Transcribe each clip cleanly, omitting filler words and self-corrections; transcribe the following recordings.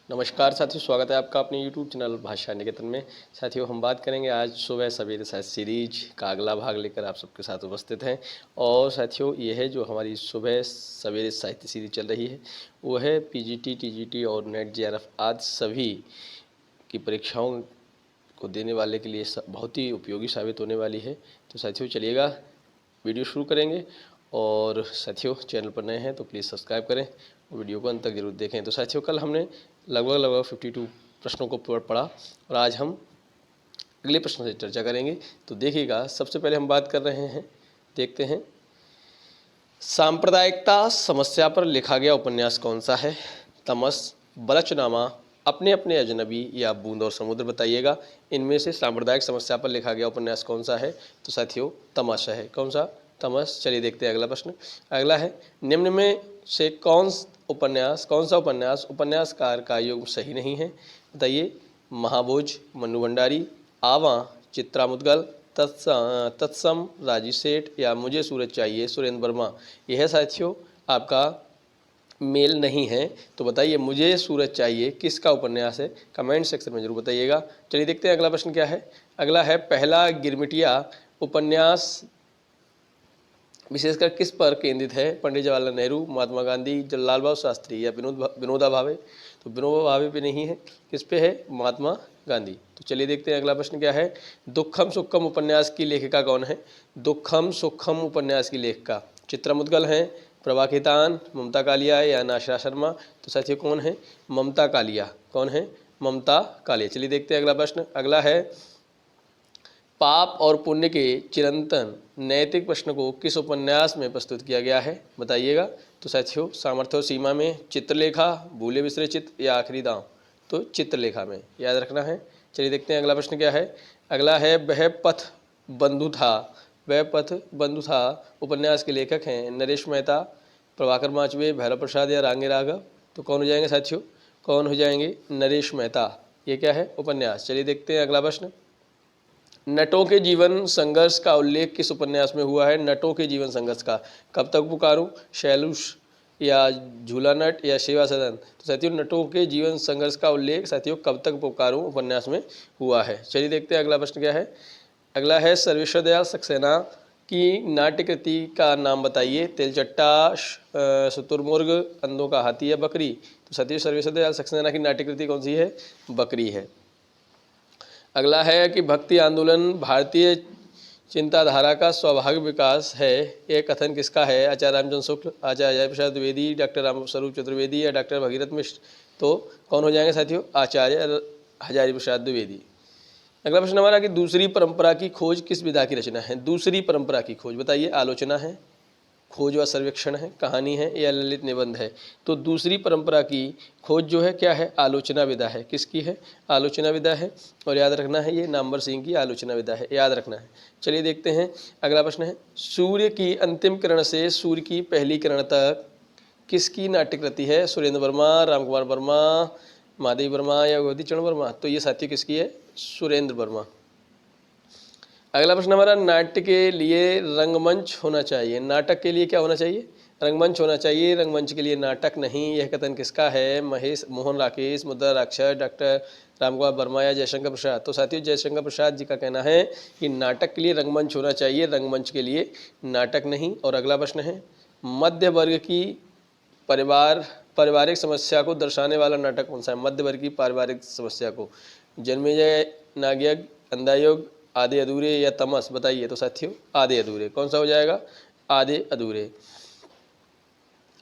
नमस्कार साथियों, स्वागत है आपका अपने YouTube चैनल भाषा निकेतन में। साथियों, हम बात करेंगे आज सुबह सवेरे साहित्य सीरीज का अगला भाग लेकर आप सबके साथ उपस्थित हैं। और साथियों, ये है जो हमारी सुबह सवेरे साहित्य सीरीज चल रही है वो है पीजीटी, टीजीटी और नेट जेआरएफ आदि सभी की परीक्षाओं को देने वाले के लिए बहुत ही उपयोगी साबित होने वाली है। तो साथियों चलिएगा वीडियो शुरू करेंगे। और साथियों, चैनल पर नए हैं तो प्लीज़ सब्सक्राइब करें और वीडियो को अंत तक जरूर देखें। तो साथियों, कल हमने लगभग 52 प्रश्नों को पढ़ा और आज हम अगले प्रश्न से चर्चा करेंगे। तो देखिएगा, सबसे पहले हम बात कर रहे हैं, देखते हैं, सांप्रदायिकता समस्या पर लिखा गया उपन्यास कौन सा है? तमस, बलचनामा, अपने अपने अजनबी या बूंद और समुद्र। बताइएगा, इनमें से सांप्रदायिक समस्या पर लिखा गया उपन्यास कौन सा है? तो साथियों तमाशा है। कौन सा? तमस। चलिए देखते हैं अगला प्रश्न। अगला है, निम्न में से कौन सा उपन्यास उपन्यासकार का युग सही नहीं है? बताइए, महाभोज मन्नू भंडारी, आवा चित्रा मुद्गल, तत्सम राजी सेठ या मुझे सूरज चाहिए सुरेंद्र वर्मा। यह साथियों आपका मेल नहीं है। तो बताइए, मुझे सूरज चाहिए किसका उपन्यास है? कमेंट सेक्शन में जरूर बताइएगा। चलिए देखते हैं अगला प्रश्न क्या है। अगला है, पहला गिरमिटिया उपन्यास विशेषकर किस पर केंद्रित है? पंडित जवाहरलाल नेहरू, महात्मा गांधी, लाल बहादुर शास्त्री या विनोबा भावे। तो विनोबा भावे पे नहीं है, किस पे है? महात्मा गांधी। तो चलिए देखते हैं अगला प्रश्न क्या है। दुखम सुखम उपन्यास की लेखिका कौन है? दुखम सुखम उपन्यास की लेखिका चित्रा मुद्गल हैं, प्रभा खेतान, ममता कालिया या नाशरा शर्मा। तो साथियों कौन है? ममता कालिया। कौन है? ममता कालिया। चलिए देखते हैं अगला प्रश्न। अगला है, पाप और पुण्य के चिरंतन नैतिक प्रश्न को किस उपन्यास में प्रस्तुत किया गया है? बताइएगा। तो साथियों, सामर्थ्य और सीमा में, चित्रलेखा, भूले बिसरे चित्त या आखिरी दांव। तो चित्रलेखा में याद रखना है। चलिए देखते हैं अगला प्रश्न क्या है। अगला है, वह पथ बंधु था, वह पथ बंधु था उपन्यास के लेखक हैं नरेश मेहता, प्रभाकर माचवे, भैरव प्रसाद या रांगे राघव। तो कौन हो जाएंगे साथियों? कौन हो जाएंगे? नरेश मेहता। ये क्या है? उपन्यास। चलिए देखते हैं अगला प्रश्न। नटों के जीवन संघर्ष का उल्लेख किस उपन्यास में हुआ है? नटों के जीवन संघर्ष का, कब तक पुकारूं, शैलूष या झूला नट या सेवा सदन। तो साथियों, नटों के जीवन संघर्ष का उल्लेख साथियों कब तक पुकारूं उपन्यास में हुआ है। चलिए देखते हैं अगला प्रश्न क्या है। अगला है, सर्वेश्वर दयाल सक्सेना की नाट्य कृति का नाम बताइए। तिलचट्टा, शुतुरमुर्ग, अंधों का हाथी या बकरी। तो साथियों, सर्वेश्वर दयाल सक्सेना की नाट्य कृति कौन सी है? बकरी है। अगला है कि भक्ति आंदोलन भारतीय चिंताधारा का स्वाभाविक विकास है, यह कथन किसका है? आचार्य रामचंद्र शुक्ल, आचार्य अजय प्रसाद द्विवेदी, डॉक्टर रामस्वरूप चतुर्वेदी या डॉक्टर भगीरथ मिश्र। तो कौन हो जाएंगे साथियों? आचार्य हजारी प्रसाद द्विवेदी। अगला प्रश्न हमारा कि दूसरी परंपरा की खोज किस विधा की रचना है? दूसरी परंपरा की खोज बताइए, आलोचना है, खोज व सर्वेक्षण है, कहानी है या ललित निबंध है। तो दूसरी परंपरा की खोज जो है क्या है? आलोचना विधा है। किसकी है? आलोचना विधा है। और याद रखना है, ये नामवर सिंह की आलोचना विधा है, याद रखना है। चलिए देखते हैं अगला प्रश्न है, सूर्य की अंतिम किरण से सूर्य की पहली किरण तक किसकी नाट्यकृति है? सुरेंद्र वर्मा, रामकुमार वर्मा, माधवी वर्मा या गोदी चरण वर्मा। तो ये साथी किसकी है? सुरेंद्र वर्मा। अगला प्रश्न हमारा, नाट्य के लिए रंगमंच होना चाहिए, नाटक के लिए क्या होना चाहिए? रंगमंच होना चाहिए, रंगमंच के लिए नाटक नहीं। यह कथन किसका है? महेश मोहन राकेश, मुद्रा राक्षस, डॉक्टर रामकुमार वर्मा या जयशंकर प्रसाद। तो साथियों, जयशंकर प्रसाद जी का कहना है कि नाटक के लिए रंगमंच होना चाहिए, रंगमंच के लिए नाटक नहीं। और अगला प्रश्न है, मध्य वर्ग की पारिवारिक समस्या को दर्शाने वाला नाटक कौन सा है? मध्य वर्ग की पारिवारिक समस्या को, जन्मेजय, नागयज्ञ, अंधायुग, आधे अधूरे या तमस। बताइए। तो साथियों, आधे अधूरे। कौन सा हो जाएगा? आधे अधूरे।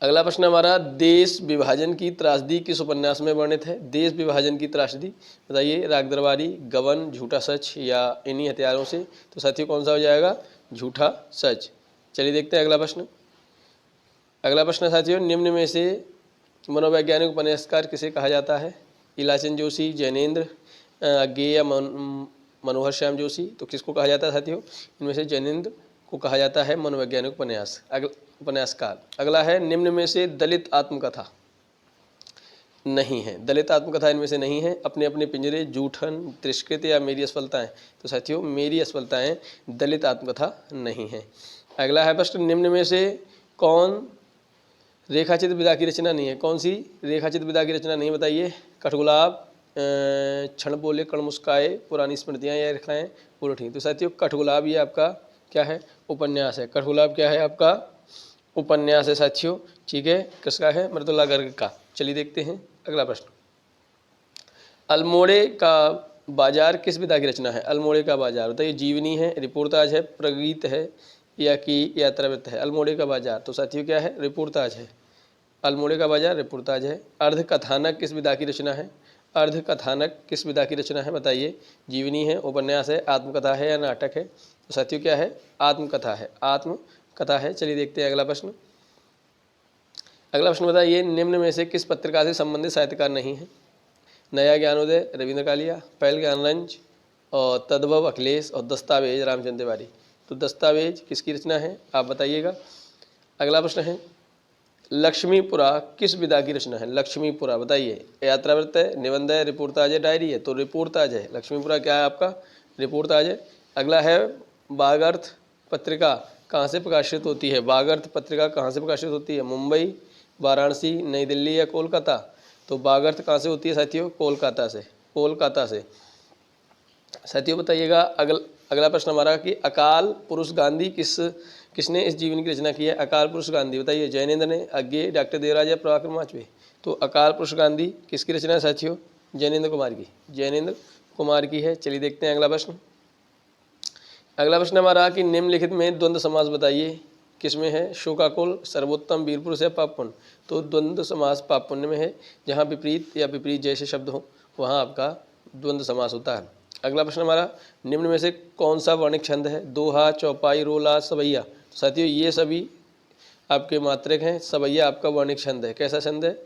अगला प्रश्न हमारा, देश विभाजन की त्रासदी किस उपन्यास में वर्णित है? देश विभाजन की त्रासदी बताइए, राग दरबारी, गबन, झूठा सच या इन्हीं हथियारों से। तो साथियों, कौन सा हो जाएगा? झूठा सच। चलिए देखते हैं अगला प्रश्न। अगला प्रश्न साथियों, निम्न में से मनोवैज्ञानिक उपन्यासकार किसे कहा जाता है? इलाचंद जोशी, जैनेन्द्र अज्ञे या मनोहर श्याम जोशी। तो किसको कहा जाता है साथियों? इनमें से जैनेन्द्र को कहा जाता है मनोवैज्ञानिक उपन्यासकार। अगला है, निम्न में से दलित आत्मकथा नहीं है, दलित आत्मकथा इनमें से नहीं है। अपने अपने पिंजरे, जूठन, तिरस्कृत या मेरी असफलताएं। तो साथियों, मेरी असफलताएं दलित आत्मकथा नहीं है। अगला है प्रश्न, निम्न में से कौन रेखाचित विधा की रचना नहीं है। कौन सी रेखाचित विधा की रचना नहीं, बताइए। कठगुलाब, क्षण बोले कण मुस्काए, पुरानी स्मृतियाँ या रेखाएँ वो ठीक। तो साथियों कठगुलाब ये आपका क्या है, उपन्यास है। कठगुलाब क्या है आपका, उपन्यास है साथियों, ठीक है। किसका है, मृदुला गर्ग का। चलिए देखते हैं अगला प्रश्न। अल्मोड़े का बाजार किस विधा की रचना है। अल्मोड़े का बाजार बताइए, जीवनी है, रिपोर्टाज है, प्रगीत है या कि यात्रावृत्त है। अल्मोड़े का बाजार तो साथियों क्या है, रिपोर्टाज है। अल्मोड़े का बाजार रिपोर्टाज है। अर्धकथानक किस विधा की रचना है। अर्धकथानक किस विधा की रचना है बताइए। जीवनी है, उपन्यास है, आत्मकथा है या नाटक है। तो साथियों क्या है, आत्मकथा है, आत्मकथा है। चलिए देखते हैं अगला प्रश्न। अगला प्रश्न बताइए, निम्न में से किस पत्रिका से संबंधित साहित्यकार नहीं है। नया ज्ञानोदय रविंद्र कालिया, पहल ज्ञानरंज और तद्भव अखिलेश और दस्तावेज रामचंद्र तिवारी। तो दस्तावेज किसकी रचना है आप बताइएगा। अगला प्रश्न है, लक्ष्मीपुरा किस विधा की रचना है। लक्ष्मीपुरा बताइए, यात्रावृत्त है, निबंध है, रिपोर्टाज है, डायरी है। तो रिपोर्टाज है। लक्ष्मीपुरा क्या है आपका, रिपोर्टाज है। अगला है, बागर्थ पत्रिका कहाँ से प्रकाशित होती है। बागर्थ पत्रिका कहाँ से प्रकाशित होती है, मुंबई, वाराणसी, नई दिल्ली या कोलकाता। तो बागर्थ कहाँ से होती है साथियों, कोलकाता से, कोलकाता से। साथियों बताइएगा अगला प्रश्न हमारा कि अकाल पुरुष गांधी किसने इस जीवनी की रचना की है। अकाल पुरुष गांधी बताइए, जैनेन्द्र ने, अज्ञे, डॉक्टर देवराज या प्रभाकर वाजपेयी। तो अकाल पुरुष गांधी किसकी रचना है साथियों, जैनेन्द्र कुमार की, जैनेन्द्र कुमार की है। चलिए देखते हैं अगला प्रश्न। अगला प्रश्न हमारा कि निम्नलिखित में द्वंद्व समास बताइए किसमें है। शोकाकुल, सर्वोत्तम, वीरपुरुष या पापपुण्य। तो द्वंद्व समास पापपुण्य में है। जहाँ विपरीत या विपरीत जैसे शब्द हो वहाँ आपका द्वंद्व समास होता है। अगला प्रश्न हमारा, निम्न में से कौन सा वर्णिक छंद है। दोहा, चौपाई, रोला, सवैया। तो साथियों ये सभी आपके मात्रक हैं। सवैया आपका वर्णिक छंद है। कैसा छंद है,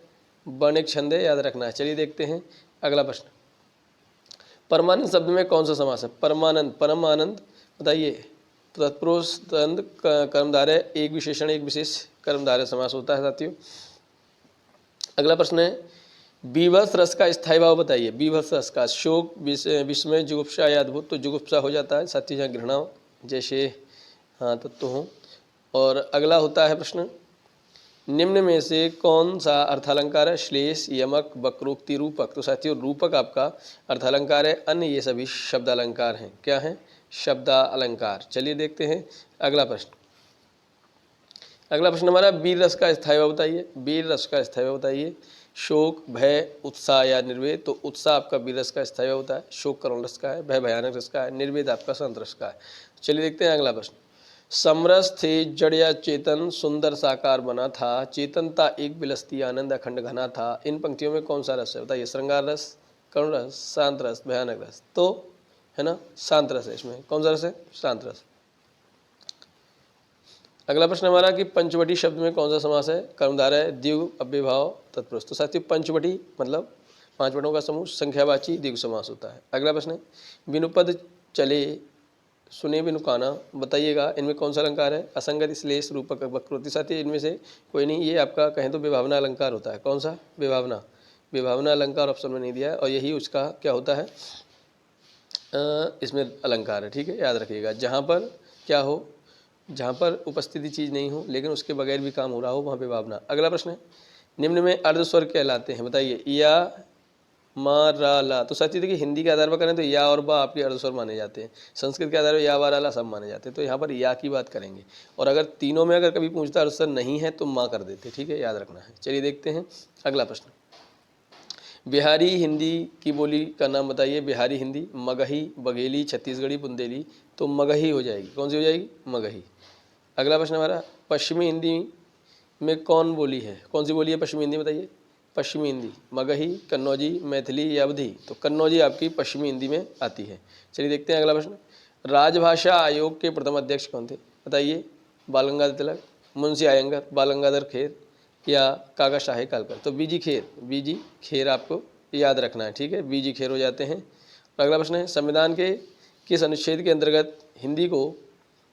वर्णिक छंद है, याद रखना है। चलिए देखते हैं अगला प्रश्न। परमानंद शब्द में कौन सा समास है। परमानंद, परम आनंद बताइए। तत्पुरुष तंद कर्मधारय, एक विशेषण एक विशेष कर्मधारय समास होता है साथियों। अगला प्रश्न है, बीभत्स रस का स्थायी भाव बताइए। बीभत्स रस का, शोक, विस्मय, जुगुप्सा या अद्भुत। तो जुगुप्सा हो जाता है साथियों, जहाँ घृणा जैसे हाँ तत्व हो। और अगला होता है प्रश्न, निम्न में से कौन सा अर्थालंकार है। श्लेष, यमक, वक्रोक्ति, रूपक। तो साथियों रूपक आपका अर्थालंकार है। अन्य ये सभी शब्दालंकार हैं। क्या हैं, शब्दालंकार। चलिए देखते हैं अगला प्रश्न। अगला प्रश्न हमारा, वीर रस का स्थायी भाव बताइए। वीर रस का स्थायी भाव बताइए। शोक, भय, उत्साह या निर्वेद। तो उत्साह आपका वीर रस का स्थायी भाव होता है। शोक करुण रस का है, भय भयानक रस का है, निर्वेद आपका शांत रस का है। चलिए देखते हैं अगला प्रश्न। समरस थे जड़ या चेतन, सुंदर साकार बना था, चेतनता एक बिलस्ती, आनंद अखंड घना था। इन पंक्तियों में कौन सा रस है बताइए। श्रृंगार रस, करुण रस, शांत रस, भयानक रस। तो है ना, शांत रस है। इसमें कौन सा रस है, शांत रस। अगला प्रश्न हमारा कि पंचवटी शब्द में कौन सा समास है। कर्मधारय, द्विगु, अव्ययभाव, तत्पुरुष। तो साथियों पंचवटी मतलब 5 वटों का समूह, संख्यावाची द्विगु समास होता है। अगला प्रश्न है, विनुपद चले सुने बिनु काना। बताइएगा इनमें कौन सा अलंकार है। असंगत, श्लेष, रूपक, वक्रोक्ति। साथियों इनमें से कोई नहीं, ये आपका कहें तो विभावना अलंकार होता है। कौन सा, विभावना, विभावना अलंकार ऑप्शन में नहीं दिया है और यही उसका क्या होता है, इसमें अलंकार है। ठीक है, याद रखिएगा। जहाँ पर क्या हो, जहाँ पर उपस्थिति चीज़ नहीं हो लेकिन उसके बगैर भी काम हो रहा हो वहाँ पे भावना। अगला प्रश्न है, निम्न में अर्धस्वर कहलाते हैं बताइए। या, मा, रा, ला। तो साथियों देखिए हिंदी के आधार पर करें तो या और बा आपके अर्धस्वर माने जाते हैं। संस्कृत के आधार पर या, वा, रा, ला सब माने जाते हैं। तो यहाँ पर या की बात करेंगे और अगर तीनों में अगर कभी पूछता अर्धस्वर नहीं है तो माँ कर देते। ठीक है, याद रखना है। चलिए देखते हैं अगला प्रश्न। बिहारी हिंदी की बोली का नाम बताइए। बिहारी हिंदी, मगही, बघेली, छत्तीसगढ़ी, बुंदेली। तो मगही हो जाएगी। कौन सी हो जाएगी, मगही। अगला प्रश्न हमारा, पश्चिमी हिंदी में कौन बोली है, कौन सी बोली है पश्चिमी हिंदी बताइए। पश्चिमी हिंदी, मगही, कन्नौजी, मैथिली या अवधी। तो कन्नौजी आपकी पश्चिमी हिंदी में आती है। चलिए देखते हैं अगला प्रश्न। राजभाषा आयोग के प्रथम अध्यक्ष कौन थे बताइए। बाल गंगाधर तिलक, मुंशी आयंगर, बाल गंगाधर खेर या काका शाही कालकर। तो बीजी खेर, बीजी खेर आपको याद रखना है। ठीक है, बीजी खेर हो जाते हैं। अगला प्रश्न है, संविधान के किस अनुच्छेद के अंतर्गत हिंदी को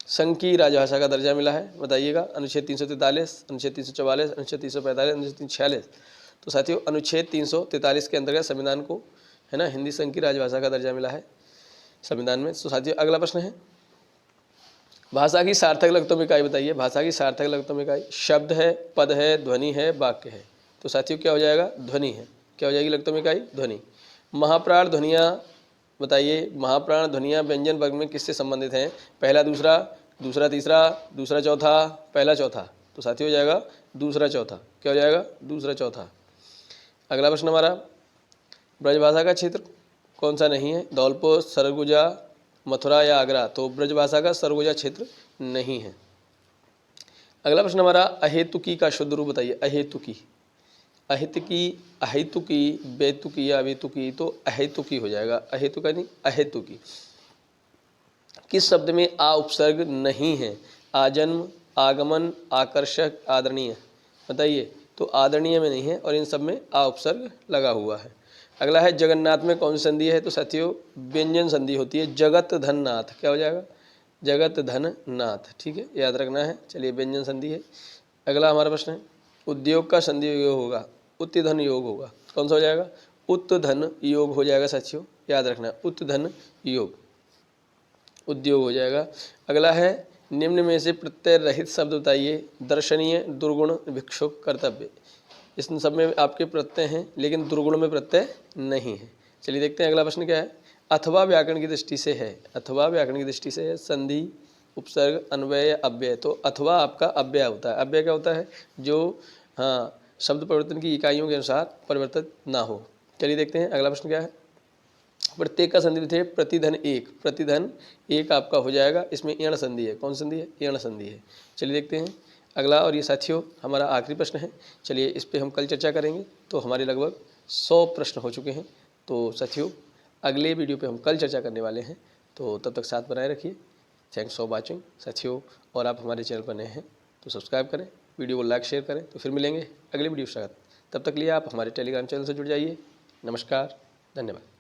संघ की राजभाषा का दर्जा मिला है बताइएगा। अनुच्छेद 343, अनुच्छेद 344, अनुच्छेद 345, अनुच्छेद 346। तो साथियों अनुच्छेद 343 के अंतर्गत संविधान को है ना हिंदी संघ की राजभाषा का दर्जा मिला है संविधान में। तो साथियों अगला प्रश्न है, भाषा की सार्थक लघुत्तम इकाई बताइए। भाषा की सार्थक लघुत्तम इकाई शब्द है, पद है, ध्वनि है, वाक्य है। तो साथियों क्या हो जाएगा? ध्वनि है। क्या हो जाएगी लघुत्तम इकाई? ध्वनि। महाप्राण ध्वनियाँ बताइए। महाप्राण ध्वनियाँ व्यंजन वर्ग में किससे संबंधित हैं? पहला दूसरा, दूसरा तीसरा, दूसरा चौथा, पहला चौथा। तो साथियों हो जाएगा दूसरा चौथा। क्या हो जाएगा? दूसरा चौथा। अगला प्रश्न हमारा, ब्रजभाषा का क्षेत्र कौन सा नहीं है? धौलपुर, सरगुजा, मथुरा या आगरा। तो ब्रजभाषा का सरगुजा क्षेत्र नहीं है। अगला प्रश्न हमारा, अहेतुकी का शुद्ध रूप बताइए। अहेतुकी, अहितुकी, अहेतुकी, बेतुकी या अवेतुकी। तो अहेतुकी हो जाएगा। अहेतुका नहीं, अहेतुकी। किस शब्द में आ उपसर्ग नहीं है? आजन्म, आगमन, आकर्षक, आदरणीय। बताइए। तो आदरणीय में नहीं है और इन सब में आ उपसर्ग लगा हुआ है। अगला है, जगन्नाथ में कौन सी संधि है? तो साथियों व्यंजन संधि होती है। जगत धन नाथ। क्या हो जाएगा? जगत धन नाथ। ठीक है, याद रखना है। चलिए व्यंजन संधि है। अगला हमारा प्रश्न है, उद्योग का संधि योग होगा, उत्तधन योग होगा। कौन सा हो जाएगा? उत्तधन योग हो जाएगा साथियों, याद रखना। उत्तधन योग, उद्योग हो जाएगा। अगला है, निम्न में से प्रत्यय रहित शब्द बताइए। दर्शनीय, दुर्गुण, भिक्षुक, कर्तव्य। इस सब में आपके प्रत्यय हैं लेकिन दुर्गुण में प्रत्यय नहीं है। चलिए देखते हैं अगला प्रश्न क्या है। अथवा व्याकरण की दृष्टि से है। अथवा व्याकरण की दृष्टि से है संधि, उपसर्ग, अन्वय, अव्यय। तो अथवा आपका अव्यय होता है। अव्यय क्या होता है? जो हाँ शब्द परिवर्तन की इकाइयों के अनुसार परिवर्तित ना हो। चलिए देखते हैं अगला प्रश्न क्या है। प्रत्येक का संधि थे प्रतिधन एक। प्रतिधन एक आपका हो जाएगा। इसमें यण संधि है। कौन संधि है? यण संधि है। चलिए देखते हैं अगला, और ये साथियों हमारा आखिरी प्रश्न है। चलिए इस पे हम कल चर्चा करेंगे। तो हमारे लगभग 100 प्रश्न हो चुके हैं। तो साथियों अगले वीडियो पे हम कल चर्चा करने वाले हैं। तो तब तक साथ बनाए रखिए। थैंक्स फॉर वॉचिंग साथियों। और आप हमारे चैनल पर नए हैं तो सब्सक्राइब करें, वीडियो को लाइक शेयर करें। तो फिर मिलेंगे अगले वीडियो के साथ। तब तक लिए आप हमारे टेलीग्राम चैनल से जुड़ जाइए। नमस्कार, धन्यवाद।